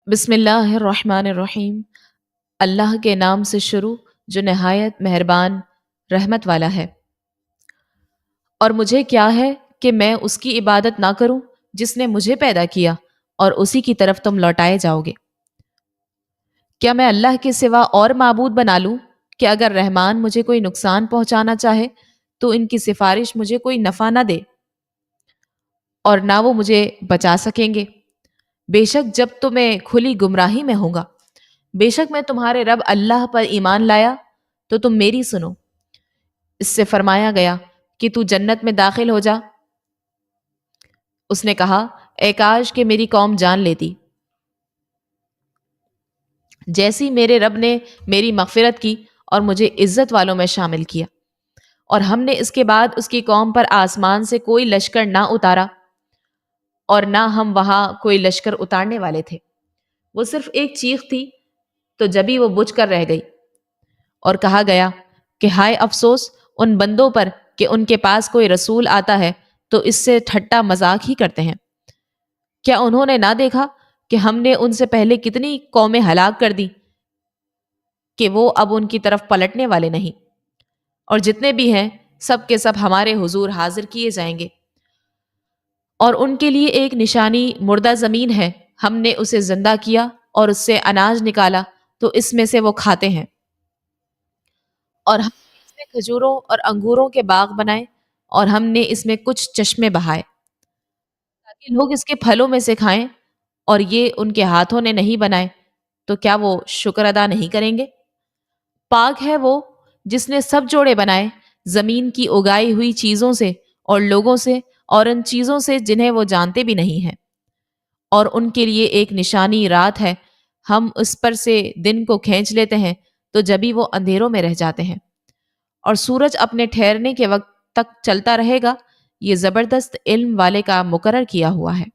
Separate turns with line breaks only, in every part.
بسم اللہ الرحمن الرحیم۔ اللہ کے نام سے شروع جو نہایت مہربان رحمت والا ہے۔ اور مجھے کیا ہے کہ میں اس کی عبادت نہ کروں جس نے مجھے پیدا کیا اور اسی کی طرف تم لوٹائے جاؤ گے۔ کیا میں اللہ کے سوا اور معبود بنا لوں کہ اگر رحمان مجھے کوئی نقصان پہنچانا چاہے تو ان کی سفارش مجھے کوئی نفع نہ دے اور نہ وہ مجھے بچا سکیں گے۔ بے شک جب تو میں کھلی گمراہی میں ہوں گا۔ بے شک میں تمہارے رب اللہ پر ایمان لایا تو تم میری سنو۔ اس سے فرمایا گیا کہ تو جنت میں داخل ہو جا۔ اس نے کہا اے کاش کہ میری قوم جان لیتی۔ جیسی میرے رب نے میری مغفرت کی اور مجھے عزت والوں میں شامل کیا، اور ہم نے اس کے بعد اس کی قوم پر آسمان سے کوئی لشکر نہ اتارا اور نہ ہم وہاں کوئی لشکر اتارنے والے تھے۔ وہ صرف ایک چیخ تھی تو جبھی وہ بجھ کر رہ گئی، اور کہا گیا کہ ہائے افسوس ان بندوں پر کہ ان کے پاس کوئی رسول آتا ہے تو اس سے ٹھٹا مذاق ہی کرتے ہیں۔ کیا انہوں نے نہ دیکھا کہ ہم نے ان سے پہلے کتنی قومیں ہلاک کر دی کہ وہ اب ان کی طرف پلٹنے والے نہیں، اور جتنے بھی ہیں سب کے سب ہمارے حضور حاضر کیے جائیں گے، اور ان کے لیے ایک نشانی مردہ زمین ہے، ہم نے اسے زندہ کیا اور اس سے اناج نکالا تو اس میں سے وہ کھاتے ہیں، اور ہم نے اس میں کھجوروں اور انگوروں کے باغ بنائے اور ہم نے اس میں کچھ چشمے بہائے تاکہ لوگ اس کے پھلوں میں سے کھائیں، اور یہ ان کے ہاتھوں نے نہیں بنائے تو کیا وہ شکر ادا نہیں کریں گے؟ پاک ہے وہ جس نے سب جوڑے بنائے زمین کی اگائی ہوئی چیزوں سے اور لوگوں سے اور ان چیزوں سے جنہیں وہ جانتے بھی نہیں ہیں، اور ان کے لیے ایک نشانی رات ہے، ہم اس پر سے دن کو کھینچ لیتے ہیں تو جبھی وہ اندھیروں میں رہ جاتے ہیں، اور سورج اپنے ٹھہرنے کے وقت تک چلتا رہے گا، یہ زبردست علم والے کا مقرر کیا ہوا ہے۔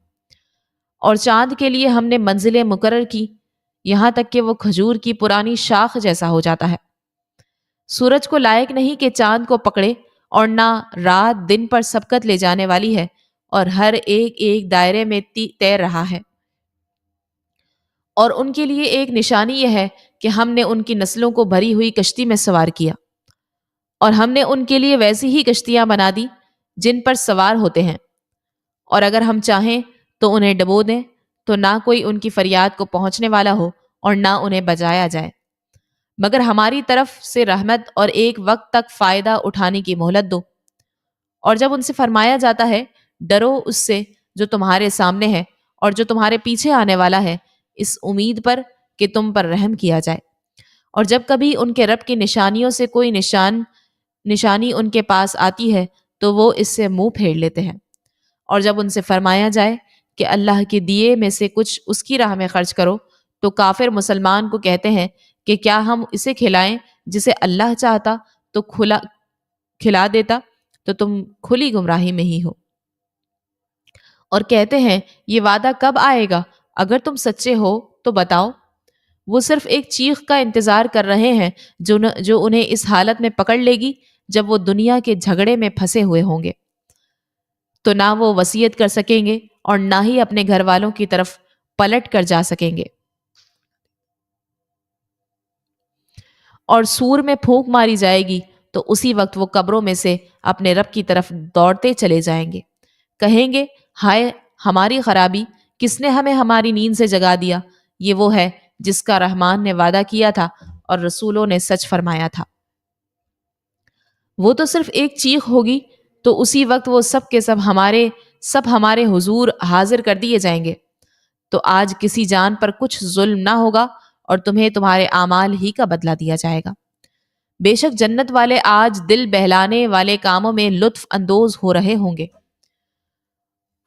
اور چاند کے لیے ہم نے منزلیں مقرر کی یہاں تک کہ وہ کھجور کی پرانی شاخ جیسا ہو جاتا ہے۔ سورج کو لائق نہیں کہ چاند کو پکڑے، اور نہ رات دن پر سبقت لے جانے والی ہے، اور ہر ایک ایک دائرے میں تیر رہا ہے۔ اور ان کے لیے ایک نشانی یہ ہے کہ ہم نے ان کی نسلوں کو بھری ہوئی کشتی میں سوار کیا، اور ہم نے ان کے لیے ویسی ہی کشتیاں بنا دی جن پر سوار ہوتے ہیں، اور اگر ہم چاہیں تو انہیں ڈبو دیں تو نہ کوئی ان کی فریاد کو پہنچنے والا ہو اور نہ انہیں بجایا جائے، مگر ہماری طرف سے رحمت اور ایک وقت تک فائدہ اٹھانے کی مہلت دو۔ اور جب ان سے فرمایا جاتا ہے ڈرو اس سے جو تمہارے سامنے ہے اور جو تمہارے پیچھے آنے والا ہے، اس امید پر کہ تم پر رحم کیا جائے، اور جب کبھی ان کے رب کی نشانیوں سے کوئی نشانی ان کے پاس آتی ہے تو وہ اس سے منہ پھیر لیتے ہیں، اور جب ان سے فرمایا جائے کہ اللہ کے دیے میں سے کچھ اس کی راہ میں خرچ کرو تو کافر مسلمان کو کہتے ہیں کہ کیا ہم اسے کھلائیں جسے اللہ چاہتا تو کھلا دیتا، تو تم کھلی گمراہی میں ہی ہو۔ اور کہتے ہیں یہ وعدہ کب آئے گا؟ اگر تم سچے ہو تو بتاؤ۔ وہ صرف ایک چیخ کا انتظار کر رہے ہیں جو انہیں اس حالت میں پکڑ لے گی جب وہ دنیا کے جھگڑے میں پھنسے ہوئے ہوں گے، تو نہ وہ وصیت کر سکیں گے اور نہ ہی اپنے گھر والوں کی طرف پلٹ کر جا سکیں گے۔ اور سور میں پھونک ماری جائے گی تو اسی وقت وہ قبروں میں سے اپنے رب کی طرف دوڑتے چلے جائیں گے، کہیں گے ہائے ہماری خرابی، کس نے ہمیں ہماری نیند سے جگا دیا؟ یہ وہ ہے جس کا رحمان نے وعدہ کیا تھا اور رسولوں نے سچ فرمایا تھا۔ وہ تو صرف ایک چیخ ہوگی تو اسی وقت وہ سب کے سب ہمارے حضور حاضر کر دیے جائیں گے، تو آج کسی جان پر کچھ ظلم نہ ہوگا اور تمہیں تمہارے اعمال ہی کا بدلہ دیا جائے گا۔ بے شک جنت والے آج دل بہلانے والے کاموں میں لطف اندوز ہو رہے ہوں گے۔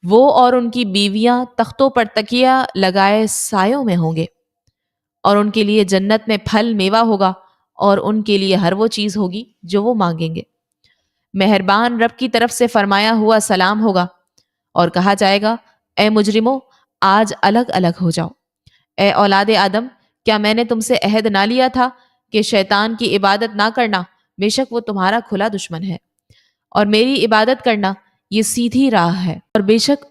وہ اور ان کی بیویاں تختوں پر تکیہ لگائے سایوں میں ہوں گے، اور ان کے لیے جنت میں پھل میوہ ہوگا، اور ان کے لیے ہر وہ چیز ہوگی جو وہ مانگیں گے۔ مہربان رب کی طرف سے فرمایا ہوا سلام ہوگا، اور کہا جائے گا اے مجرموں آج الگ الگ ہو جاؤ۔ اے اولاد آدم، کیا میں نے تم سے عہد نہ لیا تھا کہ شیطان کی عبادت نہ کرنا؟ بے شک وہ تمہارا کھلا دشمن ہے، اور میری عبادت کرنا یہ سیدھی راہ ہے، اور بے شک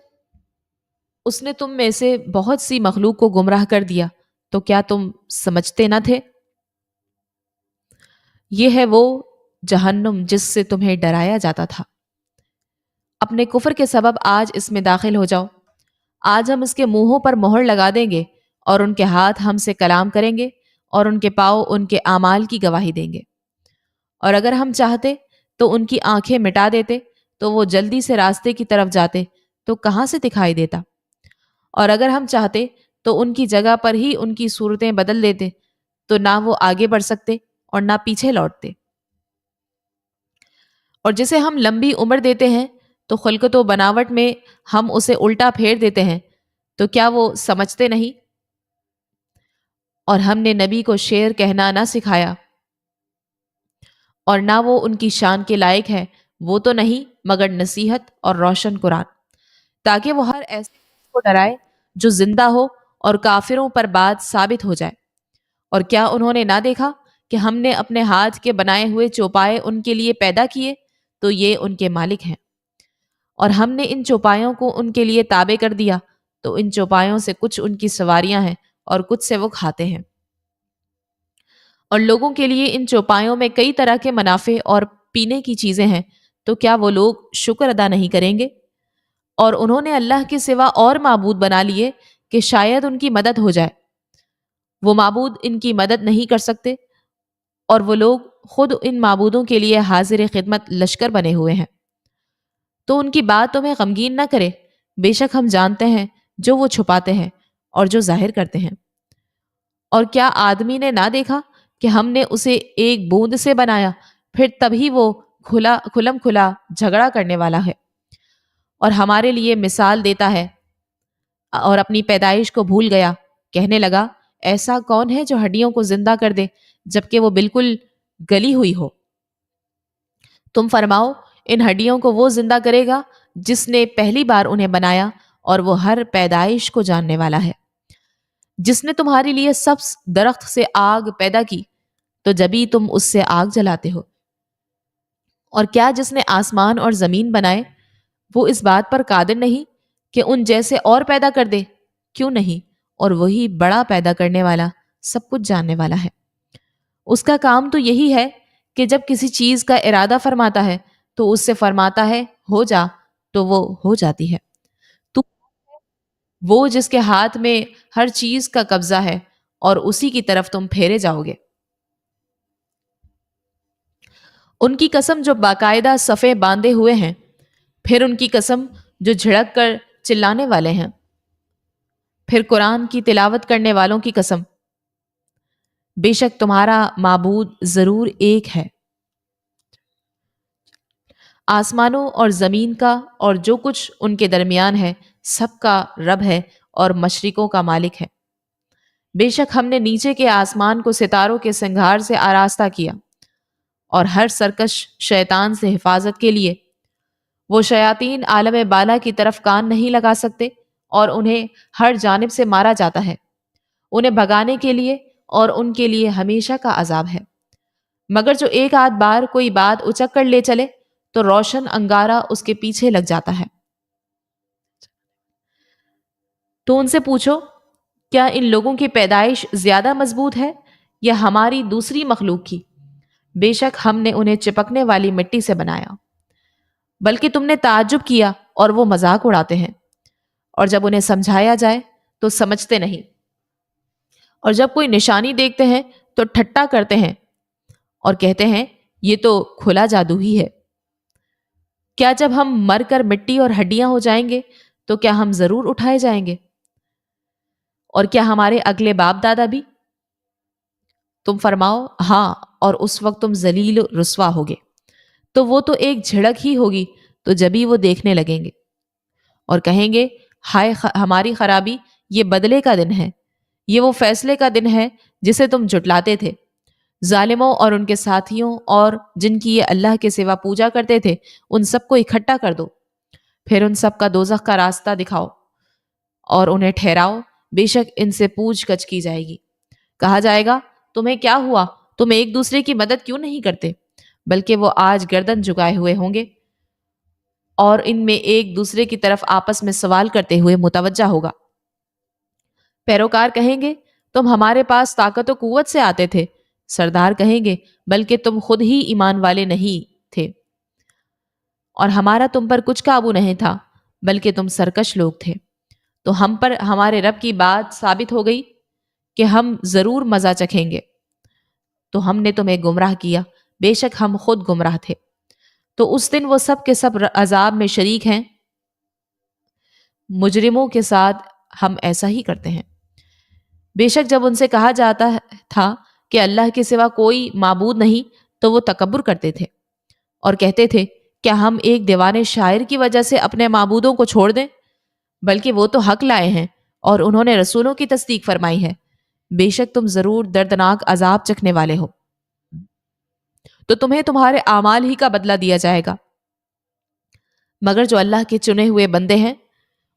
اس نے تم میں سے بہت سی مخلوق کو گمراہ کر دیا، تو کیا تم سمجھتے نہ تھے؟ یہ ہے وہ جہنم جس سے تمہیں ڈرایا جاتا تھا۔ اپنے کفر کے سبب آج اس میں داخل ہو جاؤ۔ آج ہم اس کے منہوں پر مہر لگا دیں گے، اور ان کے ہاتھ ہم سے کلام کریں گے، اور ان کے پاؤں ان کے اعمال کی گواہی دیں گے۔ اور اگر ہم چاہتے تو ان کی آنکھیں مٹا دیتے، تو وہ جلدی سے راستے کی طرف جاتے، تو کہاں سے دکھائی دیتا؟ اور اگر ہم چاہتے تو ان کی جگہ پر ہی ان کی صورتیں بدل دیتے، تو نہ وہ آگے بڑھ سکتے اور نہ پیچھے لوٹتے۔ اور جسے ہم لمبی عمر دیتے ہیں تو خلقت و بناوٹ میں ہم اسے الٹا پھیر دیتے ہیں، تو کیا وہ سمجھتے نہیں؟ اور ہم نے نبی کو شعر کہنا نہ سکھایا، اور نہ وہ ان کی شان کے لائق ہے، وہ تو نہیں مگر نصیحت اور روشن قرآن، تاکہ وہ ہر ایسے شخص کو ڈرائے جو زندہ ہو اور کافروں پر بات ثابت ہو جائے۔ اور کیا انہوں نے نہ دیکھا کہ ہم نے اپنے ہاتھ کے بنائے ہوئے چوپائے ان کے لیے پیدا کیے، تو یہ ان کے مالک ہیں۔ اور ہم نے ان چوپایوں کو ان کے لیے تابع کر دیا، تو ان چوپایوں سے کچھ ان کی سواریاں ہیں اور کچھ سے وہ کھاتے ہیں۔ اور لوگوں کے لیے ان چوپایوں میں کئی طرح کے منافع اور پینے کی چیزیں ہیں، تو کیا وہ لوگ شکر ادا نہیں کریں گے؟ اور انہوں نے اللہ کے سوا اور معبود بنا لیے کہ شاید ان کی مدد ہو جائے۔ وہ معبود ان کی مدد نہیں کر سکتے، اور وہ لوگ خود ان معبودوں کے لیے حاضر خدمت لشکر بنے ہوئے ہیں۔ تو ان کی بات تمہیں غمگین نہ کرے، بے شک ہم جانتے ہیں جو وہ چھپاتے ہیں اور جو ظاہر کرتے ہیں۔ اور کیا آدمی نے نہ دیکھا کہ ہم نے اسے ایک بوند سے بنایا، پھر تبھی وہ کھلم کھلا جھگڑا کرنے والا ہے، اور ہمارے لیے مثال دیتا ہے، اور اپنی پیدائش کو بھول گیا، کہنے لگا ایسا کون ہے جو ہڈیوں کو زندہ کر دے جبکہ وہ بالکل گلی ہوئی ہو؟ تم فرماؤ ان ہڈیوں کو وہ زندہ کرے گا جس نے پہلی بار انہیں بنایا، اور وہ ہر پیدائش کو جاننے والا ہے۔ جس نے تمہارے لیے سبز درخت سے آگ پیدا کی، تو جبھی تم اس سے آگ جلاتے ہو۔ اور کیا جس نے آسمان اور زمین بنائے، وہ اس بات پر قادر نہیں کہ ان جیسے اور پیدا کر دے؟ کیوں نہیں؟ اور وہی بڑا پیدا کرنے والا، سب کچھ جاننے والا ہے۔ اس کا کام تو یہی ہے کہ جب کسی چیز کا ارادہ فرماتا ہے تو اس سے فرماتا ہے ہو جا، تو وہ ہو جاتی ہے۔ تو وہ جس کے ہاتھ میں ہر چیز کا قبضہ ہے، اور اسی کی طرف تم پھیرے جاؤ گے۔ ان کی قسم جو باقاعدہ صفے باندھے ہوئے ہیں، پھر ان کی قسم جو جھڑک کر چلانے والے ہیں، پھر قرآن کی تلاوت کرنے والوں کی قسم، بے شک تمہارا معبود ضرور ایک ہے۔ آسمانوں اور زمین کا اور جو کچھ ان کے درمیان ہے سب کا رب ہے اور مشرقوں کا مالک ہے۔ بے شک ہم نے نیچے کے آسمان کو ستاروں کے سنگھار سے آراستہ کیا، اور ہر سرکش شیطان سے حفاظت کے لیے۔ وہ شیاطین عالم بالا کی طرف کان نہیں لگا سکتے، اور انہیں ہر جانب سے مارا جاتا ہے، انہیں بھگانے کے لیے، اور ان کے لیے ہمیشہ کا عذاب ہے۔ مگر جو ایک آدھ بار کوئی بات اچک کر لے چلے تو روشن انگارہ اس کے پیچھے لگ جاتا ہے۔ تو ان سے پوچھو کیا ان لوگوں کی پیدائش زیادہ مضبوط ہے یا ہماری دوسری مخلوق کی؟ بے شک ہم نے انہیں چپکنے والی مٹی سے بنایا، بلکہ تم نے تعجب کیا اور وہ مذاق اڑاتے ہیں، اور جب انہیں سمجھایا جائے تو سمجھتے نہیں، اور جب کوئی نشانی دیکھتے ہیں تو ٹھٹا کرتے ہیں اور کہتے ہیں یہ تو کھلا جادو ہی ہے۔ کیا جب ہم مر کر مٹی اور ہڈیاں ہو جائیں گے تو کیا ہم ضرور اٹھائے جائیں گے؟ اور کیا ہمارے اگلے باپ دادا بھی؟ تم فرماؤ ہاں، اور اس وقت تم ذلیل و رسوا ہوگے، تو وہ تو ایک جھڑک ہی ہوگی، تو جبھی وہ دیکھنے لگیں گے اور کہیں گے ہائے ہماری خرابی، یہ بدلے کا دن ہے، یہ وہ فیصلے کا دن ہے جسے تم جھٹلاتے تھے۔ ظالموں اور ان کے ساتھیوں اور جن کی یہ اللہ کے سوا پوجا کرتے تھے، ان سب کو اکٹھا کر دو، پھر ان سب کا دوزخ کا راستہ دکھاؤ اور انہیں ٹھہراؤ، بے شک ان سے پوچھ گچھ کی جائے گی۔ کہا جائے گا تمہیں کیا ہوا، تم ایک دوسرے کی مدد کیوں نہیں کرتے؟ بلکہ وہ آج گردن جھکائے ہوئے ہوں گے۔ اور ان میں ایک دوسرے کی طرف آپس میں سوال کرتے ہوئے متوجہ ہوگا۔ پیروکار کہیں گے تم ہمارے پاس طاقت و قوت سے آتے تھے۔ سردار کہیں گے بلکہ تم خود ہی ایمان والے نہیں تھے اور ہمارا تم پر کچھ قابو نہیں تھا، بلکہ تم سرکش لوگ تھے۔ تو ہم پر ہمارے رب کی بات ثابت ہو گئی کہ ہم ضرور مزہ چکھیں گے۔ تو ہم نے تمہیں گمراہ کیا، بے شک ہم خود گمراہ تھے۔ تو اس دن وہ سب کے سب عذاب میں شریک ہیں۔ مجرموں کے ساتھ ہم ایسا ہی کرتے ہیں۔ بے شک جب ان سے کہا جاتا تھا کہ اللہ کے سوا کوئی معبود نہیں، تو وہ تکبر کرتے تھے اور کہتے تھے کیا ہم ایک دیوانے شاعر کی وجہ سے اپنے معبودوں کو چھوڑ دیں؟ بلکہ وہ تو حق لائے ہیں اور انہوں نے رسولوں کی تصدیق فرمائی ہے۔ بے شک تم ضرور دردناک عذاب چکھنے والے ہو۔ تو تمہیں تمہارے اعمال ہی کا بدلہ دیا جائے گا، مگر جو اللہ کے چنے ہوئے بندے ہیں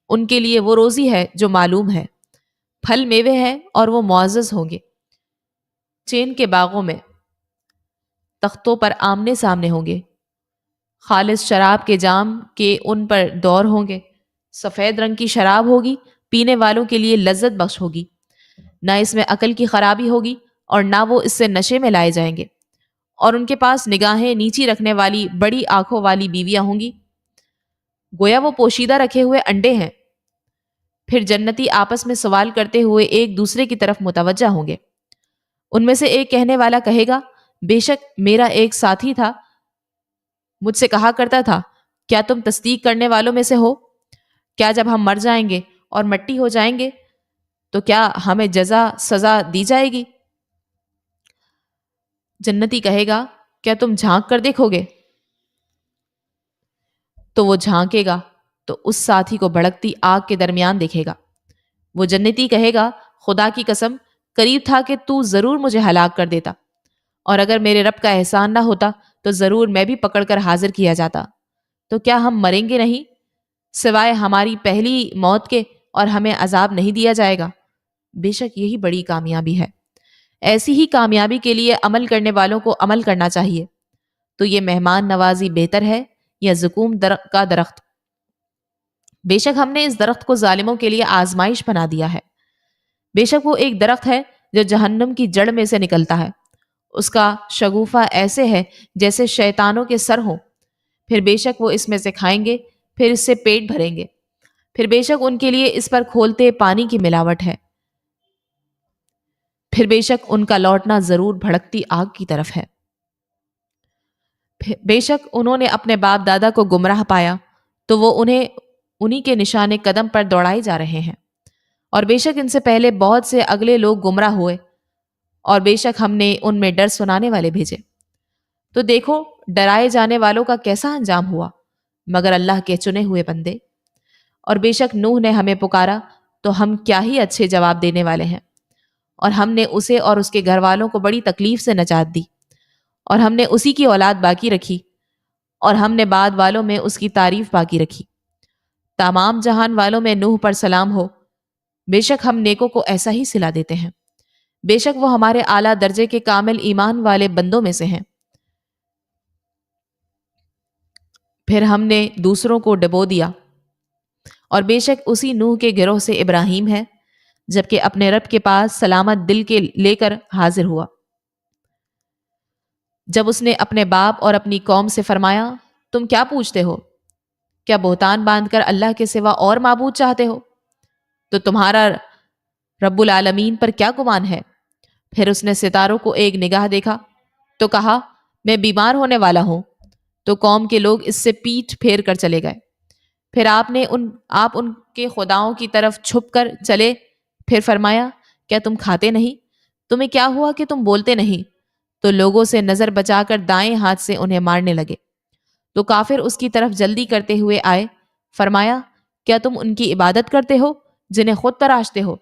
ان کے لیے وہ روزی ہے جو معلوم ہے، پھل میوے ہیں اور وہ معزز ہوں گے۔ چین کے باغوں میں تختوں پر آمنے سامنے ہوں گے، خالص شراب کے جام کے ان پر دور ہوں گے۔ سفید رنگ کی شراب ہوگی، پینے والوں کے لیے لذت بخش ہوگی، نہ اس میں عقل کی خرابی ہوگی اور نہ وہ اس سے نشے میں لائے جائیں گے۔ اور ان کے پاس نگاہیں نیچی رکھنے والی بڑی آنکھوں والی بیویاں ہوں گی، گویا وہ پوشیدہ رکھے ہوئے انڈے ہیں۔ پھر جنتی آپس میں سوال کرتے ہوئے ایک دوسرے کی طرف متوجہ ہوں گے۔ ان میں سے ایک کہنے والا کہے گا بے شک میرا ایک ساتھی تھا، مجھ سے کہا کرتا تھا کیا تم تصدیق کرنے والوں میں سے ہو؟ کیا جب ہم مر جائیں گے اور مٹی ہو جائیں گے تو کیا ہمیں جزا سزا دی جائے گی؟ جنتی کہے گا کیا تم جھانک کر دیکھو گے؟ تو وہ جھانکے گا تو اس ساتھی کو بھڑکتی آگ کے درمیان دیکھے گا۔ وہ جنتی کہے گا خدا کی قسم قریب تھا کہ تو ضرور مجھے ہلاک کر دیتا، اور اگر میرے رب کا احسان نہ ہوتا تو ضرور میں بھی پکڑ کر حاضر کیا جاتا۔ تو کیا ہم مریں گے نہیں سوائے ہماری پہلی موت کے، اور ہمیں عذاب نہیں دیا جائے گا؟ بے شک یہی بڑی کامیابی ہے۔ ایسی ہی کامیابی کے لیے عمل کرنے والوں کو عمل کرنا چاہیے۔ تو یہ مہمان نوازی بہتر ہے یا زقوم کا درخت؟ بے شک ہم نے اس درخت کو ظالموں کے لیے آزمائش بنا دیا ہے۔ بے شک وہ ایک درخت ہے جو جہنم کی جڑ میں سے نکلتا ہے، اس کا شگوفہ ایسے ہے جیسے شیطانوں کے سر ہوں۔ پھر بے شک وہ اس میں سے کھائیں گے، پھر اس سے پیٹ بھریں گے، پھر بے شک ان کے لیے اس پر کھولتے پانی کی ملاوٹ ہے، پھر بے شک ان کا لوٹنا ضرور بھڑکتی آگ کی طرف ہے۔ بے شک انہوں نے اپنے باپ دادا کو گمراہ پایا تو وہ انہی کے نشانے قدم پر دوڑائے جا رہے ہیں، اور بے شک ان سے پہلے بہت سے اگلے لوگ گمراہ ہوئے، اور بے شک ہم نے ان میں ڈر سنانے والے بھیجے۔ تو دیکھو ڈرائے جانے والوں کا کیسا انجام ہوا، مگر اللہ کے چنے ہوئے بندے۔ اور بے شک نوح نے ہمیں پکارا تو ہم کیا ہی اچھے جواب دینے والے ہیں، اور ہم نے اسے اور اس کے گھر والوں کو بڑی تکلیف سے نجات دی، اور ہم نے اسی کی اولاد باقی رکھی، اور ہم نے بعد والوں میں اس کی تعریف باقی رکھی۔ تمام جہان والوں میں نوح پر سلام ہو، بے شک ہم نیکوں کو ایسا ہی صلہ دیتے ہیں، بے شک وہ ہمارے اعلیٰ درجے کے کامل ایمان والے بندوں میں سے ہیں۔ پھر ہم نے دوسروں کو ڈبو دیا، اور بے شک اسی نوح کے گروہ سے ابراہیم ہے، جبکہ اپنے رب کے پاس سلامت دل کے لے کر حاضر ہوا، جب اس نے اپنے باپ اور اپنی قوم سے فرمایا تم کیا پوچھتے ہو؟ کیا بہتان باندھ کر اللہ کے سوا اور معبود چاہتے ہو؟ تو تمہارا رب العالمین پر کیا گمان ہے؟ پھر اس نے ستاروں کو ایک نگاہ دیکھا تو کہا میں بیمار ہونے والا ہوں، تو قوم کے لوگ اس سے پیٹھ پھیر کر چلے گئے۔ پھر آپ ان کے خداؤں کی طرف چھپ کر چلے، پھر فرمایا کیا تم کھاتے نہیں؟ تمہیں کیا ہوا کہ تم بولتے نہیں؟ تو لوگوں سے نظر بچا کر دائیں ہاتھ سے انہیں مارنے لگے۔ تو کافر اس کی طرف جلدی کرتے ہوئے آئے، فرمایا کیا تم ان کی عبادت کرتے ہو جنہیں خود تراشتے ہو،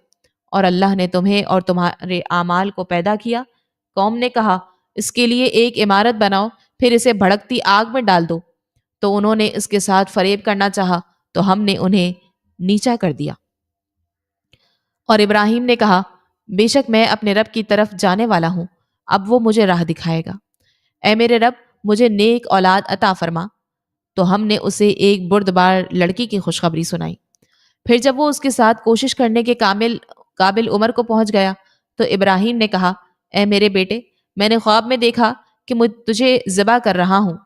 اور اللہ نے تمہیں اور تمہارے اعمال کو پیدا کیا؟ قوم نے کہا اس کے لیے ایک عمارت بناؤ، پھر اسے بھڑکتی آگ میں ڈال دو۔ تو انہوں نے اس کے ساتھ فریب کرنا چاہا تو ہم نے انہیں نیچا کر دیا۔ اور ابراہیم نے کہا بے شک میں اپنے رب کی طرف جانے والا ہوں، اب وہ مجھے راہ دکھائے گا۔ اے میرے رب مجھے نیک اولاد عطا فرما۔ تو ہم نے اسے ایک بردبار لڑکی کی خوشخبری سنائی۔ پھر جب وہ اس کے ساتھ کوشش کرنے کے قابل عمر کو پہنچ گیا تو ابراہیم نے کہا، اے میرے بیٹے، میں نے خواب میں دیکھا کہ میں تجھے ذبح کر رہا ہوں،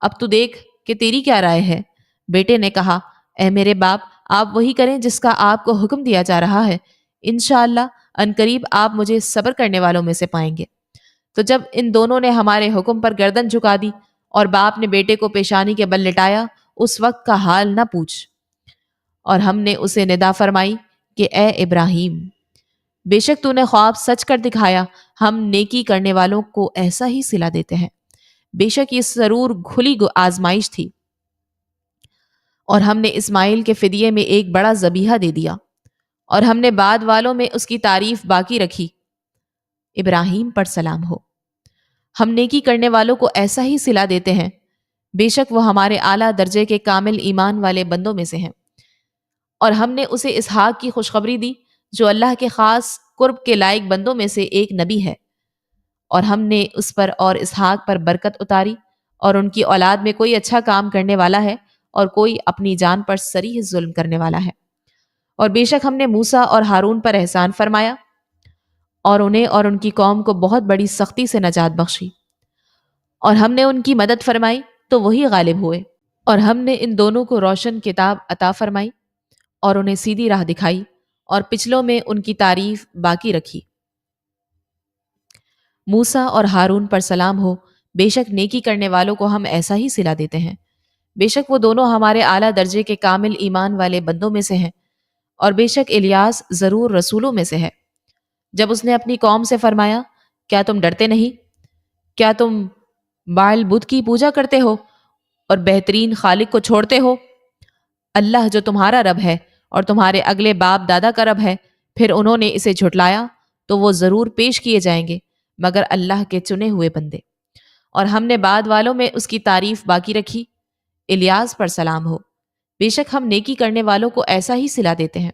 اب تو دیکھ کہ تیری کیا رائے ہے؟ بیٹے نے کہا، اے میرے باپ، آپ وہی کریں جس کا آپ کو حکم دیا جا رہا ہے، انشاءاللہ عنقریب آپ مجھے صبر کرنے والوں میں سے پائیں گے۔ تو جب ان دونوں نے ہمارے حکم پر گردن جھکا دی اور باپ نے بیٹے کو پیشانی کے بل لٹایا، اس وقت کا حال نہ پوچھ۔ اور ہم نے اسے ندا فرمائی کہ اے ابراہیم، بے شک تو نے خواب سچ کر دکھایا، ہم نیکی کرنے والوں کو ایسا ہی صلہ دیتے ہیں۔ بے شک یہ ضرور کھلی آزمائش تھی، اور ہم نے اسماعیل کے فدیے میں ایک بڑا ذبیحہ دے دیا، اور ہم نے بعد والوں میں اس کی تعریف باقی رکھی۔ ابراہیم پر سلام ہو۔ ہم نیکی کرنے والوں کو ایسا ہی صلہ دیتے ہیں، بے شک وہ ہمارے اعلیٰ درجے کے کامل ایمان والے بندوں میں سے ہیں۔ اور ہم نے اسے اسحاق کی خوشخبری دی جو اللہ کے خاص قرب کے لائق بندوں میں سے ایک نبی ہے، اور ہم نے اس پر اور اسحاق پر برکت اتاری، اور ان کی اولاد میں کوئی اچھا کام کرنے والا ہے اور کوئی اپنی جان پر صریح ظلم کرنے والا ہے۔ اور بے شک ہم نے موسیٰ اور ہارون پر احسان فرمایا اور انہیں اور ان کی قوم کو بہت بڑی سختی سے نجات بخشی، اور ہم نے ان کی مدد فرمائی تو وہی غالب ہوئے، اور ہم نے ان دونوں کو روشن کتاب عطا فرمائی اور انہیں سیدھی راہ دکھائی، اور پچھلوں میں ان کی تعریف باقی رکھی۔ موسیٰ اور ہارون پر سلام ہو، بے شک نیکی کرنے والوں کو ہم ایسا ہی صلہ دیتے ہیں، بے شک وہ دونوں ہمارے اعلیٰ درجے کے کامل ایمان والے بندوں میں سے ہیں، اور بے شک الیاس ضرور رسولوں میں سے ہے۔ جب اس نے اپنی قوم سے فرمایا، کیا تم ڈرتے نہیں؟ کیا تم بعل بت کی پوجا کرتے ہو اور بہترین خالق کو چھوڑتے ہو؟ اللہ جو تمہارا رب ہے اور تمہارے اگلے باپ دادا کا رب ہے، پھر انہوں نے اسے جھٹلایا تو وہ ضرور پیش کیے جائیں گے مگر اللہ کے چنے ہوئے بندے۔ اور ہم نے بعد والوں میں اس کی تعریف باقی رکھی۔ الیاس پر سلام ہو، بے شک ہم نیکی کرنے والوں کو ایسا ہی صلہ دیتے ہیں،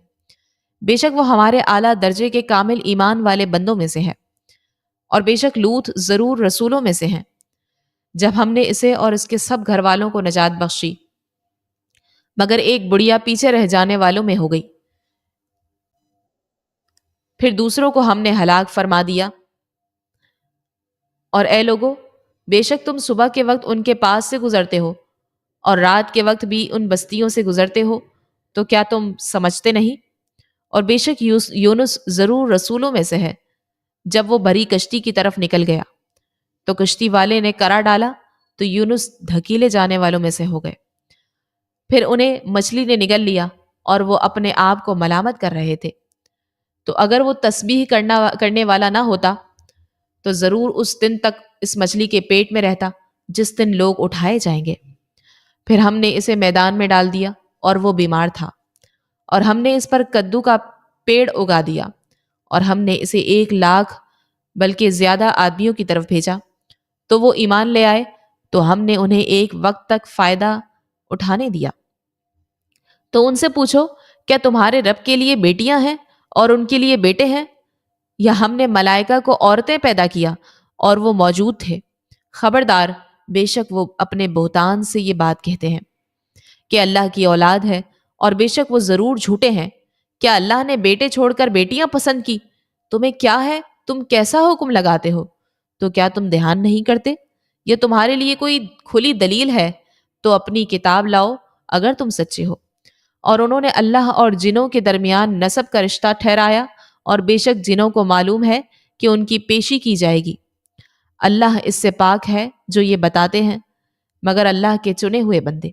بے شک وہ ہمارے اعلیٰ درجے کے کامل ایمان والے بندوں میں سے ہے، اور بے شک لوط ضرور رسولوں میں سے ہیں۔ جب ہم نے اسے اور اس کے سب گھر والوں کو نجات بخشی مگر ایک بڑھیا پیچھے رہ جانے والوں میں ہو گئی، پھر دوسروں کو ہم نے ہلاک فرما دیا۔ اور اے لوگو، بے شک تم صبح کے وقت ان کے پاس سے گزرتے ہو اور رات کے وقت بھی ان بستیوں سے گزرتے ہو، تو کیا تم سمجھتے نہیں؟ اور بے شک یونس ضرور رسولوں میں سے ہے۔ جب وہ بھری کشتی کی طرف نکل گیا تو کشتی والے نے کرا ڈالا تو یونس دھکیلے جانے والوں میں سے ہو گئے۔ پھر انہیں مچھلی نے نگل لیا اور وہ اپنے آپ کو ملامت کر رہے تھے، تو اگر وہ تسبیح کرنے والا نہ ہوتا تو ضرور اس دن تک اس مچھلی کے پیٹ میں رہتا جس دن لوگ اٹھائے جائیں گے۔ پھر ہم نے اسے میدان میں ڈال دیا اور وہ بیمار تھا، اور ہم نے اس پر کدو کا پیڑ اگا دیا، اور ہم نے اسے 1,00,000 بلکہ زیادہ آدمیوں کی طرف بھیجا، تو وہ ایمان لے آئے، تو ہم نے انہیں ایک وقت تک فائدہ اٹھانے دیا۔ تو ان سے پوچھو، کیا تمہارے رب کے لیے بیٹیاں ہیں اور ان کے لیے بیٹے ہیں؟ یا ہم نے ملائکہ کو عورتیں پیدا کیا اور وہ موجود تھے؟ خبردار، بے شک وہ اپنے بہتان سے یہ بات کہتے ہیں کہ اللہ کی اولاد ہے، اور بے شک وہ ضرور جھوٹے ہیں۔ کیا اللہ نے بیٹے چھوڑ کر بیٹیاں پسند کی؟ تمہیں کیا ہے؟ تم کیسا حکم لگاتے ہو؟ تو کیا تم دھیان نہیں کرتے؟ یہ تمہارے لیے کوئی کھلی دلیل ہے تو اپنی کتاب لاؤ اگر تم سچے ہو۔ اور انہوں نے اللہ اور جنوں کے درمیان نسب کا رشتہ ٹھہرایا، اور بے شک جنوں کو معلوم ہے کہ ان کی پیشی کی جائے گی۔ اللہ اس سے پاک ہے جو یہ بتاتے ہیں، مگر اللہ کے چنے ہوئے بندے۔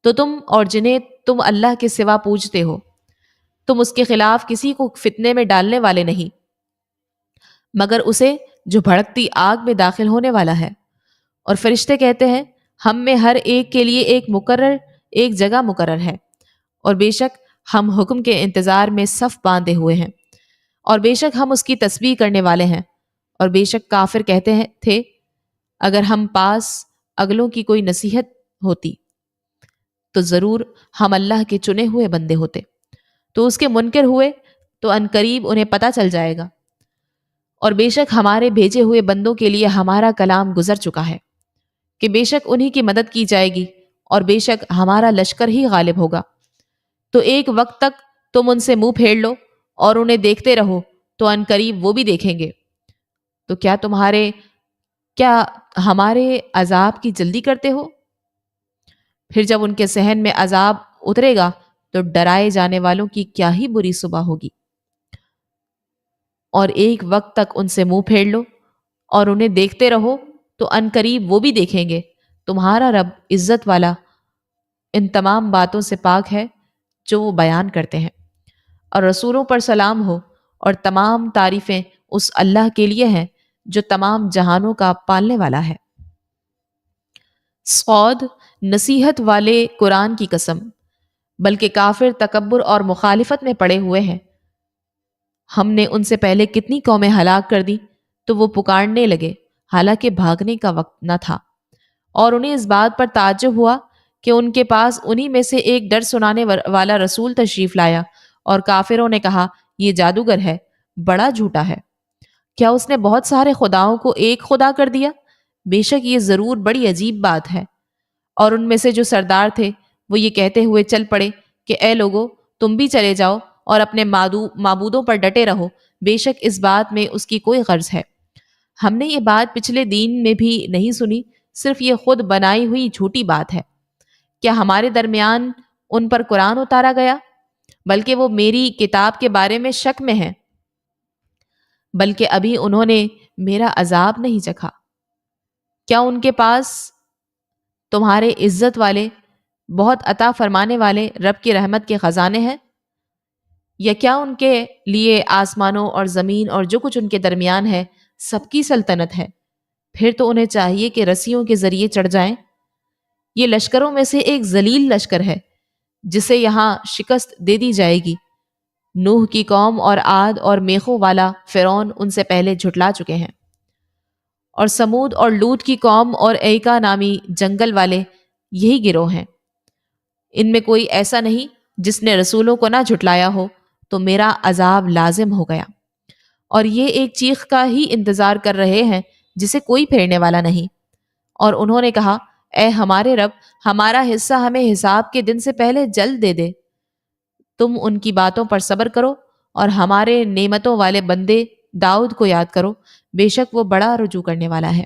تو تم اور جنہیں تم اللہ کے سوا پوجتے ہو، تم اس کے خلاف کسی کو فتنے میں ڈالنے والے نہیں مگر اسے جو بھڑکتی آگ میں داخل ہونے والا ہے۔ اور فرشتے کہتے ہیں، ہم میں ہر ایک کے لیے ایک جگہ مقرر ہے، اور بے شک ہم حکم کے انتظار میں صف باندھے ہوئے ہیں، اور بے شک ہم اس کی تسبیح کرنے والے ہیں۔ اور بے شک کافر کہتے تھے، اگر ہم پاس اگلوں کی کوئی نصیحت ہوتی تو ضرور ہم اللہ کے چنے ہوئے بندے ہوتے۔ تو اس کے منکر ہوئے تو عنقریب انہیں پتہ چل جائے گا۔ اور بے شک ہمارے بھیجے ہوئے بندوں کے لیے ہمارا کلام گزر چکا ہے کہ بے شک انہی کی مدد کی جائے گی، اور بے شک ہمارا لشکر ہی غالب ہوگا۔ تو ایک وقت تک تم ان سے منہ پھیر لو اور انہیں دیکھتے رہو، تو ان قریب وہ بھی دیکھیں گے۔ تو کیا ہمارے عذاب کی جلدی کرتے ہو؟ پھر جب ان کے صحن میں عذاب اترے گا تو ڈرائے جانے والوں کی کیا ہی بری صبح ہوگی۔ اور ایک وقت تک ان سے منہ پھیر لو اور انہیں دیکھتے رہو، تو ان قریب وہ بھی دیکھیں گے۔ تمہارا رب عزت والا ان تمام باتوں سے پاک ہے جو وہ بیان کرتے ہیں۔ اور رسولوں پر سلام ہو، اور تمام تعریفیں اس اللہ کے لیے ہیں جو تمام جہانوں کا پالنے والا ہے۔ صاد، نصیحت والے قرآن کی قسم، بلکہ کافر تکبر اور مخالفت میں پڑے ہوئے ہیں۔ ہم نے ان سے پہلے کتنی قومیں ہلاک کر دی، تو وہ پکارنے لگے حالانکہ بھاگنے کا وقت نہ تھا، اور انہیں اس بات پر تعجب ہوا کہ ان کے پاس انہی میں سے ایک ڈر سنانے والا رسول تشریف لایا، اور کافروں نے کہا یہ جادوگر ہے، بڑا جھوٹا ہے۔ کیا اس نے بہت سارے خداؤں کو ایک خدا کر دیا؟ بے شک یہ ضرور بڑی عجیب بات ہے۔ اور ان میں سے جو سردار تھے وہ یہ کہتے ہوئے چل پڑے کہ اے لوگو، تم بھی چلے جاؤ اور اپنے معبودوں پر ڈٹے رہو، بے شک اس بات میں اس کی کوئی غرض ہے۔ ہم نے یہ بات پچھلے دین میں بھی نہیں سنی، صرف یہ خود بنائی ہوئی جھوٹی بات ہے۔ کیا ہمارے درمیان ان پر قرآن اتارا گیا؟ بلکہ وہ میری کتاب کے بارے میں شک میں ہیں، بلکہ ابھی انہوں نے میرا عذاب نہیں چکھا۔ کیا ان کے پاس تمہارے عزت والے، بہت عطا فرمانے والے رب کی رحمت کے خزانے ہیں؟ یا کیا ان کے لیے آسمانوں اور زمین اور جو کچھ ان کے درمیان ہے سب کی سلطنت ہے؟ پھر تو انہیں چاہیے کہ رسیوں کے ذریعے چڑھ جائیں۔ یہ لشکروں میں سے ایک ذلیل لشکر ہے جسے یہاں شکست دے دی جائے گی۔ نوح کی قوم اور عاد اور میخوں والا فرعون ان سے پہلے جھٹلا چکے ہیں، اور سمود اور لوط کی قوم اور ایکا نامی جنگل والے یہی گروہ ہیں۔ ان میں کوئی ایسا نہیں جس نے رسولوں کو نہ جھٹلایا ہو، تو میرا عذاب لازم ہو گیا۔ اور یہ ایک چیخ کا ہی انتظار کر رہے ہیں جسے کوئی پھیرنے والا نہیں۔ اور انہوں نے کہا اے ہمارے رب، ہمارا حصہ ہمیں حساب کے دن سے پہلے جلد دے دے۔ تم ان کی باتوں پر صبر کرو اور ہمارے نعمتوں والے بندے داؤد کو یاد کرو، بے شک وہ بڑا رجوع کرنے والا ہے۔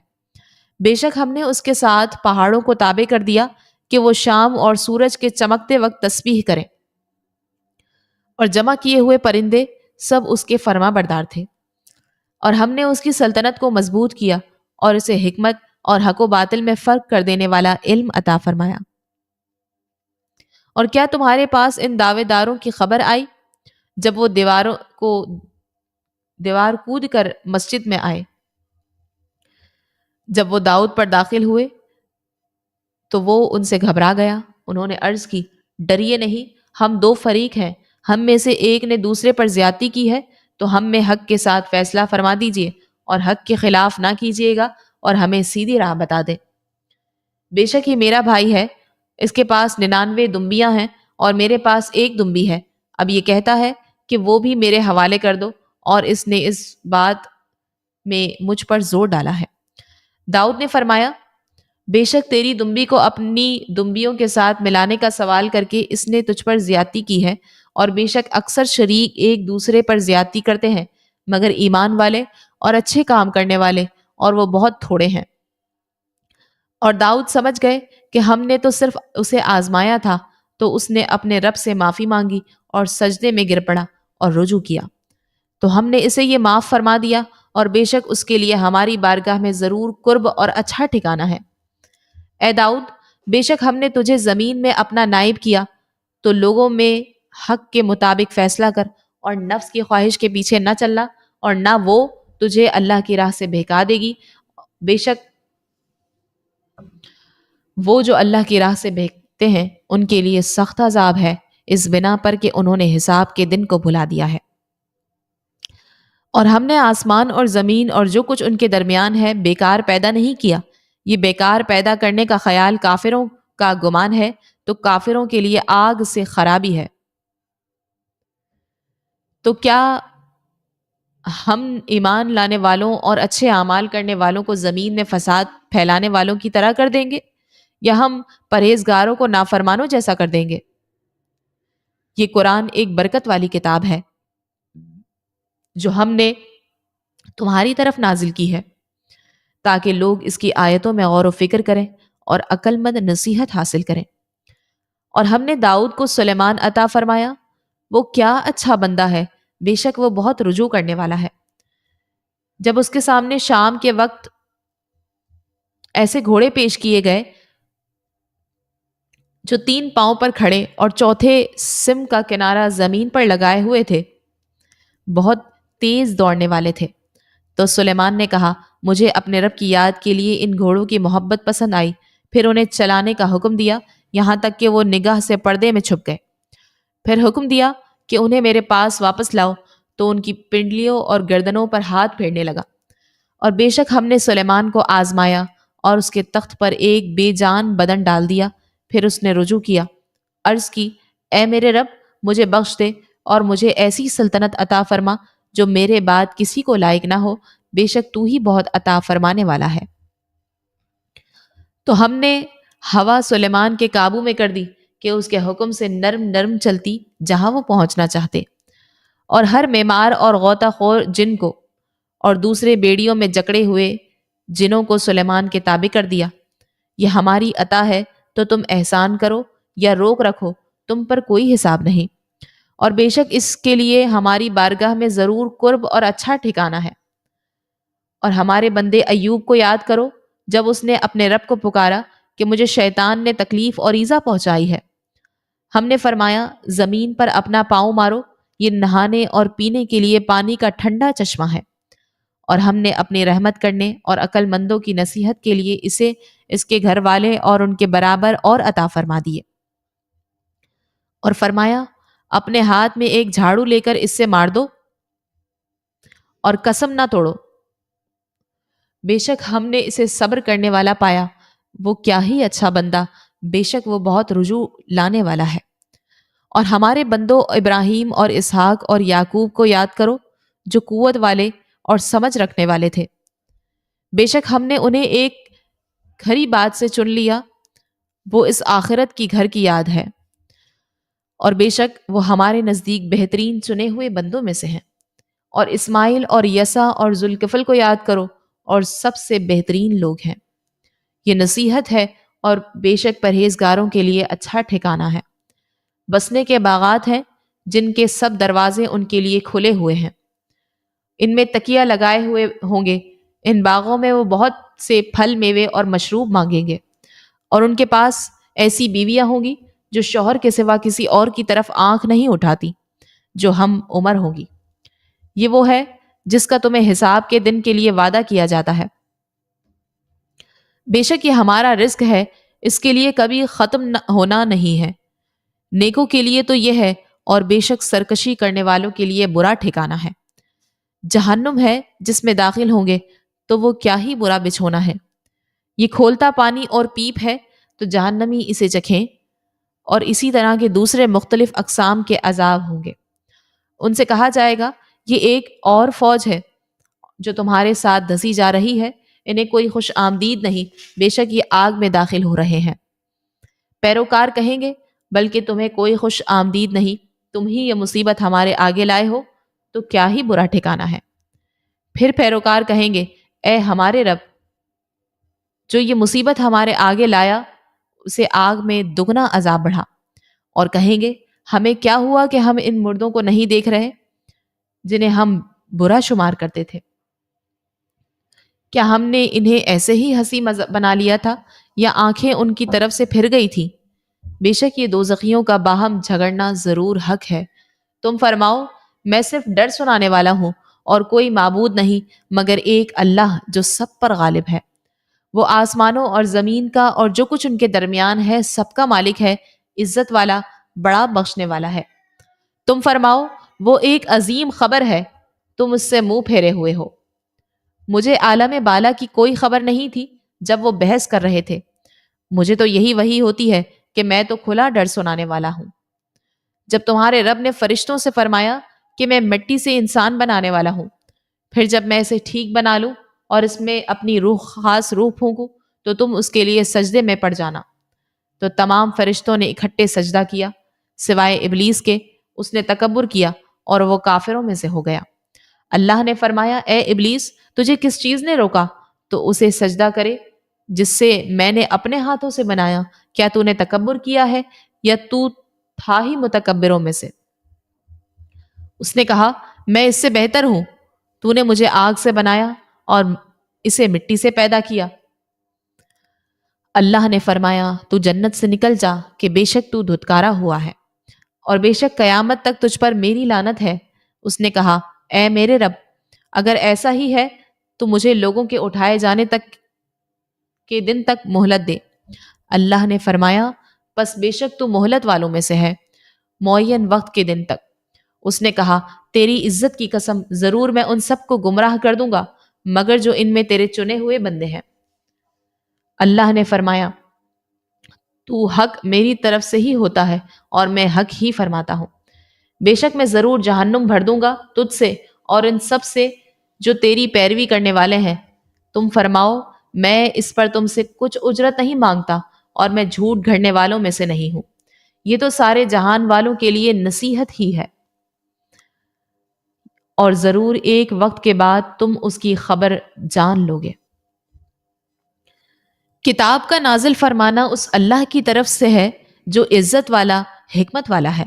بے شک ہم نے اس کے ساتھ پہاڑوں کو تابع کر دیا کہ وہ شام اور سورج کے چمکتے وقت تسبیح کریں، اور جمع کیے ہوئے پرندے سب اس کے فرما بردار تھے۔ اور ہم نے اس کی سلطنت کو مضبوط کیا اور اسے حکمت اور حق و باطل میں فرق کر دینے والا علم عطا فرمایا۔ اور کیا تمہارے پاس ان دعوے داروں کی خبر آئی جب وہ دیوار کود کر مسجد میں آئے؟ جب وہ داؤد پر داخل ہوئے تو وہ ان سے گھبرا گیا۔ انہوں نے عرض کی ڈریے نہیں، ہم دو فریق ہیں، ہم میں سے ایک نے دوسرے پر زیادتی کی ہے، تو ہم میں حق کے ساتھ فیصلہ فرما دیجیے اور حق کے خلاف نہ کیجیے گا اور ہمیں سیدھی راہ بتا دیں۔ بے شک یہ میرا بھائی ہے، اس کے پاس 99 دمبیاں ہیں اور میرے پاس ایک دمبی ہے۔ اب یہ کہتا ہے کہ وہ بھی میرے حوالے کر دو، اور اس نے اس بات میں مجھ پر زور ڈالا ہے۔ داؤد نے فرمایا بے شک تیری دمبی کو اپنی دمبیوں کے ساتھ ملانے کا سوال کر کے اس نے تجھ پر زیادتی کی ہے، اور بے شک اکثر شریک ایک دوسرے پر زیادتی کرتے ہیں مگر ایمان والے اور اچھے کام کرنے والے، اور وہ بہت تھوڑے ہیں۔ اور داؤد سمجھ گئے کہ ہم نے تو صرف اسے آزمایا تھا، تو اس نے اپنے رب سے معافی مانگی اور سجدے میں گر پڑا اور رجوع کیا، تو ہم نے اسے یہ معاف فرما دیا، اور بے شک اس کے لیے ہماری بارگاہ میں ضرور قرب اور اچھا ٹھکانہ ہے۔ اے داؤد، بے شک ہم نے تجھے زمین میں اپنا نائب کیا، تو لوگوں میں حق کے مطابق فیصلہ کر، اور نفس کی خواہش کے پیچھے نہ چلنا، اور نہ وہ تجھے اللہ کی راہ سے بہکا دے گی۔ بے شک وہ جو اللہ کی راہ سے بہکتے ہیں ان کے لیے سخت عذاب ہے، اس بنا پر کہ انہوں نے حساب کے دن کو بھلا دیا ہے۔ اور ہم نے آسمان اور زمین اور جو کچھ ان کے درمیان ہے بیکار پیدا نہیں کیا۔ یہ بیکار پیدا کرنے کا خیال کافروں کا گمان ہے، تو کافروں کے لیے آگ سے خرابی ہے۔ تو کیا ہم ایمان لانے والوں اور اچھے اعمال کرنے والوں کو زمین میں فساد پھیلانے والوں کی طرح کر دیں گے؟ یا ہم پرہیزگاروں کو نافرمانوں جیسا کر دیں گے؟ یہ قرآن ایک برکت والی کتاب ہے جو ہم نے تمہاری طرف نازل کی ہے تاکہ لوگ اس کی آیتوں میں غور و فکر کریں اور عقل مند نصیحت حاصل کریں۔ اور ہم نے داؤد کو سلیمان عطا فرمایا، وہ کیا اچھا بندہ ہے، بے شک وہ بہت رجوع کرنے والا ہے۔ جب اس کے سامنے شام کے وقت ایسے گھوڑے پیش کیے گئے جو 3 پاؤں پر کھڑے اور چوتھے سم کا کنارہ زمین پر لگائے ہوئے تھے، بہت تیز دوڑنے والے تھے، تو سلیمان نے کہا مجھے اپنے رب کی یاد کے لیے ان گھوڑوں کی محبت پسند آئی، پھر انہیں چلانے کا حکم دیا یہاں تک کہ وہ نگاہ سے پردے میں چھپ گئے۔ پھر حکم دیا کہ انہیں میرے پاس واپس لاؤ، تو ان کی پنڈلیوں اور گردنوں پر ہاتھ پھیرنے لگا۔ اور بے شک ہم نے سلیمان کو آزمایا اور اس کے تخت پر ایک بے جان بدن ڈال دیا۔ پھر اس نے رجوع کیا، عرض کی اے میرے رب مجھے بخش دے اور مجھے ایسی سلطنت عطا فرما جو میرے بعد کسی کو لائق نہ ہو، بے شک تو ہی بہت عطا فرمانے والا ہے۔ تو ہم نے ہوا سلیمان کے قابو میں کر دی کہ اس کے حکم سے نرم نرم چلتی جہاں وہ پہنچنا چاہتے، اور ہر معمار اور غوطہ خور جن کو اور دوسرے بیڑیوں میں جکڑے ہوئے جنوں کو سلیمان کے تابع کر دیا۔ یہ ہماری عطا ہے، تو تم احسان کرو یا روک رکھو، تم پر کوئی حساب نہیں، اور بے شک اس کے لیے ہماری بارگاہ میں ضرور قرب اور اچھا ٹھکانہ ہے۔ اور ہمارے بندے ایوب کو یاد کرو جب اس نے اپنے رب کو پکارا کہ مجھے شیطان نے تکلیف اور ایذا پہنچائی ہے۔ ہم نے فرمایا زمین پر اپنا پاؤں مارو، یہ نہانے اور پینے کے لیے پانی کا ٹھنڈا چشمہ ہے، اور ہم نے اپنی رحمت کرنے اور عقل مندوں کی نصیحت کے لیے اسے اس کے گھر والے اور ان کے برابر اور عطا فرما دیے۔ اور فرمایا اپنے ہاتھ میں ایک جھاڑو لے کر اس سے مار دو اور قسم نہ توڑو، بے شک ہم نے اسے صبر کرنے والا پایا، وہ کیا ہی اچھا بندہ، بے شک وہ بہت رجوع لانے والا ہے۔ اور ہمارے بندوں ابراہیم اور اسحاق اور یعقوب کو یاد کرو جو قوت والے اور سمجھ رکھنے والے تھے، بے شک ہم نے انہیں ایک کھری بات سے چن لیا، وہ اس آخرت کی گھر کی یاد ہے، اور بے شک وہ ہمارے نزدیک بہترین چنے ہوئے بندوں میں سے ہیں۔ اور اسماعیل اور یسع اور ذوالکفل کو یاد کرو، اور سب سے بہترین لوگ ہیں۔ یہ نصیحت ہے اور بے شک پرہیزگاروں کے لیے اچھا ٹھکانہ ہے۔ بسنے کے باغات ہیں جن کے سب دروازے ان کے لیے کھلے ہوئے ہیں، ان میں تکیہ لگائے ہوئے ہوں گے، ان باغوں میں وہ بہت سے پھل میوے اور مشروب مانگیں گے، اور ان کے پاس ایسی بیویاں ہوں گی جو شوہر کے سوا کسی اور کی طرف آنکھ نہیں اٹھاتی، جو ہم عمر ہوں گی۔ یہ وہ ہے جس کا تمہیں حساب کے دن کے لیے وعدہ کیا جاتا ہے۔ بے شک یہ ہمارا رزق ہے، اس کے لیے کبھی ختم ہونا نہیں ہے۔ نیکوں کے لیے تو یہ ہے، اور بے شک سرکشی کرنے والوں کے لیے برا ٹھکانہ ہے۔ جہنم ہے جس میں داخل ہوں گے، تو وہ کیا ہی برا بچھونا ہے۔ یہ کھولتا پانی اور پیپ ہے، تو جہنمی اسے چکھیں، اور اسی طرح کے دوسرے مختلف اقسام کے عذاب ہوں گے۔ ان سے کہا جائے گا یہ ایک اور فوج ہے جو تمہارے ساتھ دھسی جا رہی ہے، انہیں کوئی خوش آمدید نہیں، بے شک یہ آگ میں داخل ہو رہے ہیں۔ پیروکار کہیں گے بلکہ تمہیں کوئی خوش آمدید نہیں، تم ہی یہ مصیبت ہمارے آگے لائے ہو، تو کیا ہی برا ٹھکانہ ہے۔ پھر پیروکار کہیں گے اے ہمارے رب، جو یہ مصیبت ہمارے آگے لایا اسے آگ میں دگنا عذاب بڑھا، اور کہیں گے ہمیں کیا ہوا کہ ہم ان مردوں کو نہیں دیکھ رہے جنہیں ہم برا شمار کرتے تھے؟ کیا ہم نے انہیں ایسے ہی ہنسی مذاق بنا لیا تھا، یا آنکھیں ان کی طرف سے پھر گئی تھی؟ بے شک یہ دوزخیوں کا باہم جھگڑنا ضرور حق ہے۔ تم فرماؤ میں صرف ڈر سنانے والا ہوں، اور کوئی معبود نہیں مگر ایک اللہ جو سب پر غالب ہے۔ وہ آسمانوں اور زمین کا اور جو کچھ ان کے درمیان ہے سب کا مالک ہے، عزت والا، بڑا بخشنے والا ہے۔ تم فرماؤ وہ ایک عظیم خبر ہے، تم اس سے منہ پھیرے ہوئے ہو۔ مجھے عالم بالا کی کوئی خبر نہیں تھی جب وہ بحث کر رہے تھے، مجھے تو یہی وحی ہوتی ہے کہ میں تو کھلا ڈر سنانے والا ہوں۔ جب تمہارے رب نے فرشتوں سے فرمایا کہ میں مٹی سے انسان بنانے والا ہوں، پھر جب میں اسے ٹھیک بنا لوں اور اس میں اپنی خاص روح پھونکوں تو تم اس کے لیے سجدے میں پڑ جانا۔ تو تمام فرشتوں نے اکٹھے سجدہ کیا سوائے ابلیس کے۔ اس نے تکبر کیا اور وہ کافروں میں سے ہو گیا۔ اللہ نے فرمایا اے ابلیس تجھے کس چیز نے روکا تو اسے سجدہ کرے جس سے میں نے اپنے ہاتھوں سے بنایا؟ کیا تو نے تکبر کیا ہے یا تو تھا ہی متکبروں میں سے؟ اس نے کہا میں اس سے بہتر ہوں، تو نے مجھے آگ سے بنایا اور اسے مٹی سے پیدا کیا۔ اللہ نے فرمایا تو جنت سے نکل جا کہ بے شک تو دھتکارا ہوا ہے اور بے شک قیامت تک تجھ پر میری لعنت ہے۔ اس نے کہا اے میرے رب اگر ایسا ہی ہے تو مجھے لوگوں کے اٹھائے جانے تک کے دن تک مہلت دے۔ اللہ نے فرمایا پس بے شک تو مہلت والوں میں سے ہے معین وقت کے دن تک۔ اس نے کہا تیری عزت کی قسم ضرور میں ان سب کو گمراہ کر دوں گا مگر جو ان میں تیرے چنے ہوئے بندے ہیں۔ اللہ نے فرمایا تو حق میری طرف سے ہی ہوتا ہے اور میں حق ہی فرماتا ہوں۔ بے شک میں ضرور جہنم بھر دوں گا تجھ سے اور ان سب سے جو تیری پیروی کرنے والے ہیں۔ تم فرماؤ میں اس پر تم سے کچھ اجرت نہیں مانگتا اور میں جھوٹ گھڑنے والوں میں سے نہیں ہوں۔ یہ تو سارے جہان والوں کے لیے نصیحت ہی ہے، اور ضرور ایک وقت کے بعد تم اس کی خبر جان لوگے۔ کتاب کا نازل فرمانا اس اللہ کی طرف سے ہے جو عزت والا حکمت والا ہے۔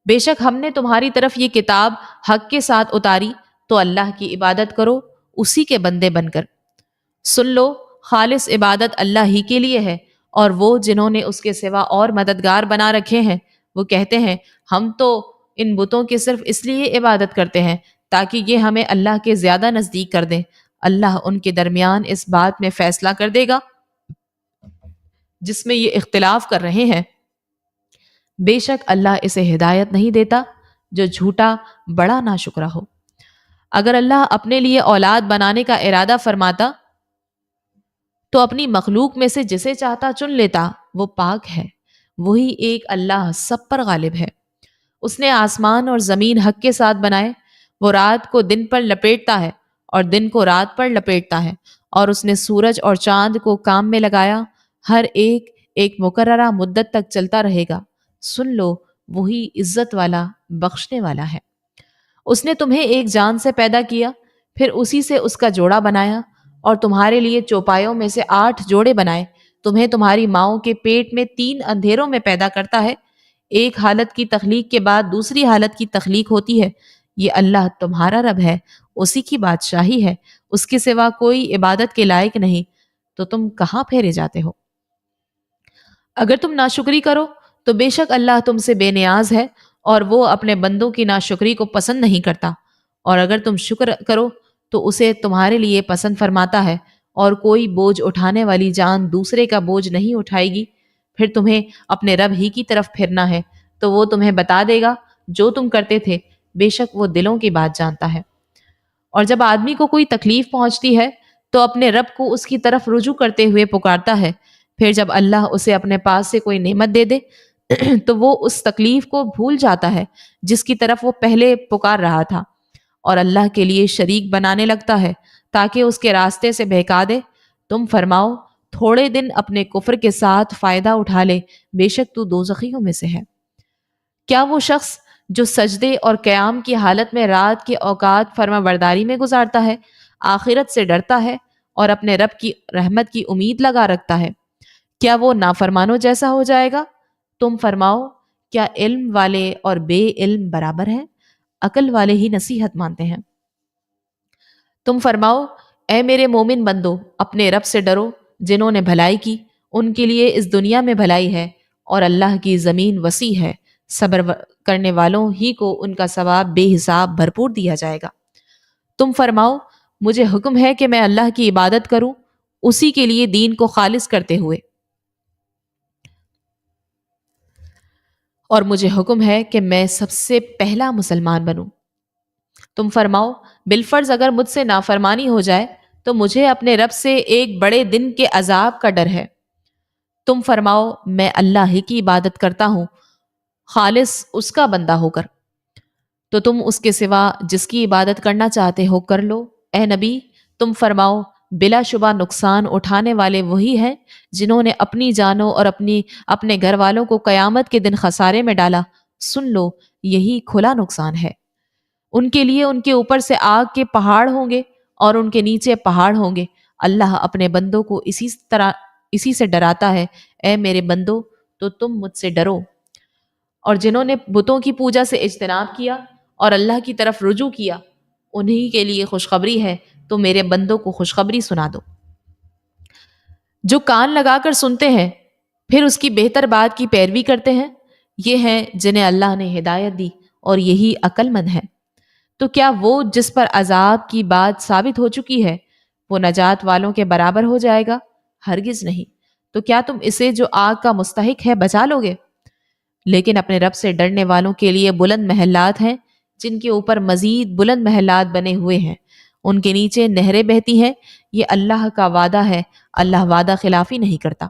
بے شک ہم نے تمہاری طرف یہ کتاب حق کے ساتھ اتاری تو اللہ کی عبادت کرو اسی کے بندے بن کر۔ سن لو خالص عبادت اللہ ہی کے لیے ہے، اور وہ جنہوں نے اس کے سوا اور مددگار بنا رکھے ہیں وہ کہتے ہیں ہم تو ان بتوں کی صرف اس لیے عبادت کرتے ہیں تاکہ یہ ہمیں اللہ کے زیادہ نزدیک کر دیں۔ اللہ ان کے درمیان اس بات میں فیصلہ کر دے گا جس میں یہ اختلاف کر رہے ہیں۔ بے شک اللہ اسے ہدایت نہیں دیتا جو جھوٹا بڑا ناشکرا ہو۔ اگر اللہ اپنے لیے اولاد بنانے کا ارادہ فرماتا تو اپنی مخلوق میں سے جسے چاہتا چن لیتا، وہ پاک ہے، وہی ایک اللہ سب پر غالب ہے۔ اس نے آسمان اور زمین حق کے ساتھ بنائے، وہ رات کو دن پر لپیٹتا ہے اور دن کو رات پر لپیٹتا ہے، اور اس نے سورج اور چاند کو کام میں لگایا، ہر ایک ایک مقررہ مدت تک چلتا رہے گا۔ سن لو وہی عزت والا بخشنے والا ہے۔ اس نے تمہیں ایک جان سے پیدا کیا، پھر اسی سے اس کا جوڑا بنایا اور تمہارے لیے چوپایوں میں سے 8 جوڑے بنائے۔ تمہیں تمہاری ماؤں کے پیٹ میں 3 اندھیروں میں پیدا کرتا ہے، ایک حالت کی تخلیق کے بعد دوسری حالت کی تخلیق ہوتی ہے۔ یہ اللہ تمہارا رب ہے، اسی کی بادشاہی ہے، اس کے سوا کوئی عبادت کے لائق نہیں، تو تم کہاں پھیرے جاتے ہو؟ اگر تم ناشکری کرو تو بے شک اللہ تم سے بے نیاز ہے اور وہ اپنے بندوں کی ناشکری کو پسند نہیں کرتا، اور اگر تم شکر کرو تو اسے تمہارے لیے پسند فرماتا ہے، اور کوئی بوجھ اٹھانے والی جان دوسرے کا بوجھ نہیں اٹھائے گی۔ پھر تمہیں اپنے رب ہی کی طرف پھرنا ہے تو وہ تمہیں بتا دے گا جو تم کرتے تھے، بے شک وہ دلوں کی بات جانتا ہے۔ اور جب آدمی کو کوئی تکلیف پہنچتی ہے تو اپنے رب کو اس کی طرف رجوع کرتے ہوئے پکارتا ہے، پھر جب اللہ اسے اپنے پاس سے کوئی نعمت دے دے تو وہ اس تکلیف کو بھول جاتا ہے جس کی طرف وہ پہلے پکار رہا تھا، اور اللہ کے لیے شریک بنانے لگتا ہے تاکہ اس کے راستے سے بہکا دے۔ تم فرماؤ تھوڑے دن اپنے کفر کے ساتھ فائدہ اٹھا لے، بے شک تو دوزخیوں میں سے ہے۔ کیا وہ شخص جو سجدے اور قیام کی حالت میں رات کے اوقات فرما برداری میں گزارتا ہے، آخرت سے ڈرتا ہے اور اپنے رب کی رحمت کی امید لگا رکھتا ہے، کیا وہ نافرمانوں جیسا ہو جائے گا؟ تم فرماؤ کیا علم والے اور بے علم برابر ہیں؟ عقل والے ہی نصیحت مانتے ہیں۔ تم فرماؤ اے میرے مومن بندو اپنے رب سے ڈرو، جنہوں نے بھلائی کی ان کے لیے اس دنیا میں بھلائی ہے، اور اللہ کی زمین وسیع ہے، صبر کرنے والوں ہی کو ان کا ثواب بے حساب بھرپور دیا جائے گا۔ تم فرماؤ مجھے حکم ہے کہ میں اللہ کی عبادت کروں اسی کے لیے دین کو خالص کرتے ہوئے، اور مجھے حکم ہے کہ میں سب سے پہلا مسلمان بنوں۔ تم فرماؤ بالفرض اگر مجھ سے نافرمانی ہو جائے تو مجھے اپنے رب سے ایک بڑے دن کے عذاب کا ڈر ہے۔ تم فرماؤ میں اللہ ہی کی عبادت کرتا ہوں خالص اس کا بندہ ہو کر، تو تم اس کے سوا جس کی عبادت کرنا چاہتے ہو کر لو۔ اے نبی تم فرماؤ بلا شبہ نقصان اٹھانے والے وہی ہیں جنہوں نے اپنی جانوں اور اپنے گھر والوں کو قیامت کے دن خسارے میں ڈالا۔ سن لو، یہی کھلا نقصان ہے۔ ان کے لیے ان کے اوپر سے آگ کے پہاڑ ہوں گے اور ان کے نیچے پہاڑ ہوں گے۔ اللہ اپنے بندوں کو اسی سے ڈراتا ہے۔ اے میرے بندو، تو تم مجھ سے ڈرو۔ اور جنہوں نے بتوں کی پوجا سے اجتناب کیا اور اللہ کی طرف رجوع کیا، انہی کے لیے خوشخبری ہے، تو میرے بندوں کو خوشخبری سنا دو۔ جو کان لگا کر سنتے ہیں پھر اس کی بہتر بات کی پیروی کرتے ہیں، یہ ہیں جنہیں اللہ نے ہدایت دی اور یہی عقل مند ہے۔ تو کیا وہ جس پر عذاب کی بات ثابت ہو چکی ہے وہ نجات والوں کے برابر ہو جائے گا؟ ہرگز نہیں۔ تو کیا تم اسے جو آگ کا مستحق ہے بچا لو گے؟ لیکن اپنے رب سے ڈرنے والوں کے لیے بلند محلات ہیں، جن کے اوپر مزید بلند محلات بنے ہوئے ہیں، ان کے نیچے نہریں بہتی ہیں۔ یہ اللہ کا وعدہ ہے، اللہ وعدہ خلافی نہیں کرتا۔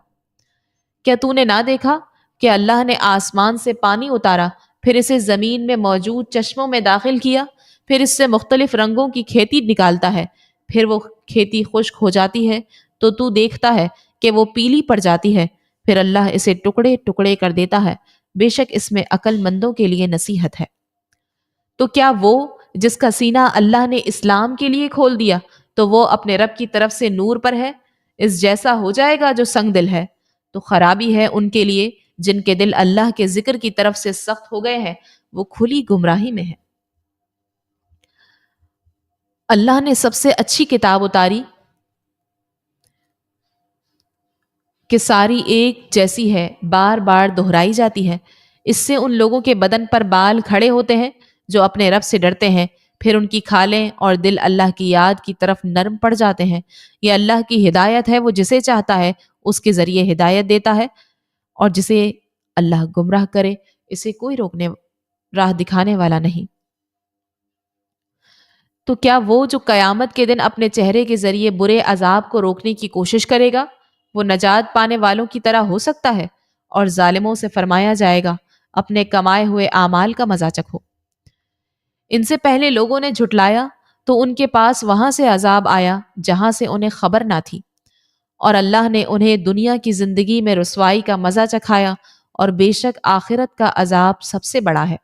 کیا تو نے نہ دیکھا کہ اللہ نے آسمان سے پانی اتارا، پھر اسے زمین میں موجود چشموں میں داخل کیا، پھر اس سے مختلف رنگوں کی کھیتی نکالتا ہے، پھر وہ کھیتی خشک ہو جاتی ہے تو دیکھتا ہے کہ وہ پیلی پڑ جاتی ہے، پھر اللہ اسے ٹکڑے ٹکڑے کر دیتا ہے۔ بے شک اس میں عقل مندوں کے لیے نصیحت ہے۔ تو کیا وہ جس کا سینہ اللہ نے اسلام کے لیے کھول دیا تو وہ اپنے رب کی طرف سے نور پر ہے، اس جیسا ہو جائے گا جو سنگ دل ہے؟ تو خرابی ہے ان کے لیے جن کے دل اللہ کے ذکر کی طرف سے سخت ہو گئے ہیں، وہ کھلی گمراہی میں ہے۔ اللہ نے سب سے اچھی کتاب اتاری کہ ساری ایک جیسی ہے، بار بار دہرائی جاتی ہے۔ اس سے ان لوگوں کے بدن پر بال کھڑے ہوتے ہیں جو اپنے رب سے ڈرتے ہیں، پھر ان کی کھالیں اور دل اللہ کی یاد کی طرف نرم پڑ جاتے ہیں۔ یہ اللہ کی ہدایت ہے، وہ جسے چاہتا ہے اس کے ذریعے ہدایت دیتا ہے، اور جسے اللہ گمراہ کرے اسے کوئی روکنے راہ دکھانے والا نہیں۔ تو کیا وہ جو قیامت کے دن اپنے چہرے کے ذریعے برے عذاب کو روکنے کی کوشش کرے گا، وہ نجات پانے والوں کی طرح ہو سکتا ہے؟ اور ظالموں سے فرمایا جائے گا اپنے کمائے ہوئے اعمال کا مزہ چکھو۔ ان سے پہلے لوگوں نے جھٹلایا تو ان کے پاس وہاں سے عذاب آیا جہاں سے انہیں خبر نہ تھی، اور اللہ نے انہیں دنیا کی زندگی میں رسوائی کا مزہ چکھایا، اور بے شک آخرت کا عذاب سب سے بڑا ہے۔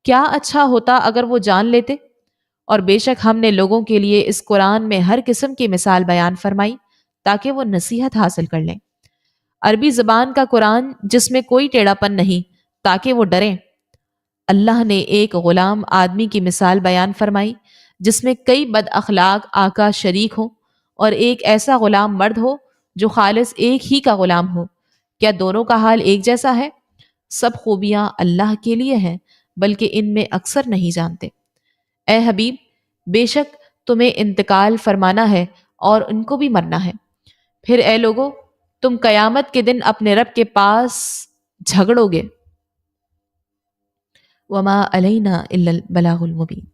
کیا اچھا ہوتا اگر وہ جان لیتے، اور بے شک ہم نے لوگوں کے لیے اس قرآن میں ہر قسم کی مثال بیان فرمائی تاکہ وہ نصیحت حاصل کر لیں۔ عربی زبان کا قرآن جس میں کوئی ٹیڑھا پن نہیں تاکہ وہ ڈریں۔ اللہ نے ایک غلام آدمی کی مثال بیان فرمائی جس میں کئی بد اخلاق آقا شریک ہوں، اور ایک ایسا غلام مرد ہو جو خالص ایک ہی کا غلام ہو۔ کیا دونوں کا حال ایک جیسا ہے؟ سب خوبیاں اللہ کے لیے ہیں، بلکہ ان میں اکثر نہیں جانتے۔ اے حبیب، بے شک تمہیں انتقال فرمانا ہے اور ان کو بھی مرنا ہے۔ پھر اے لوگو، تم قیامت کے دن اپنے رب کے پاس جھگڑو گے۔ وما علینا الا البلاغ المبین۔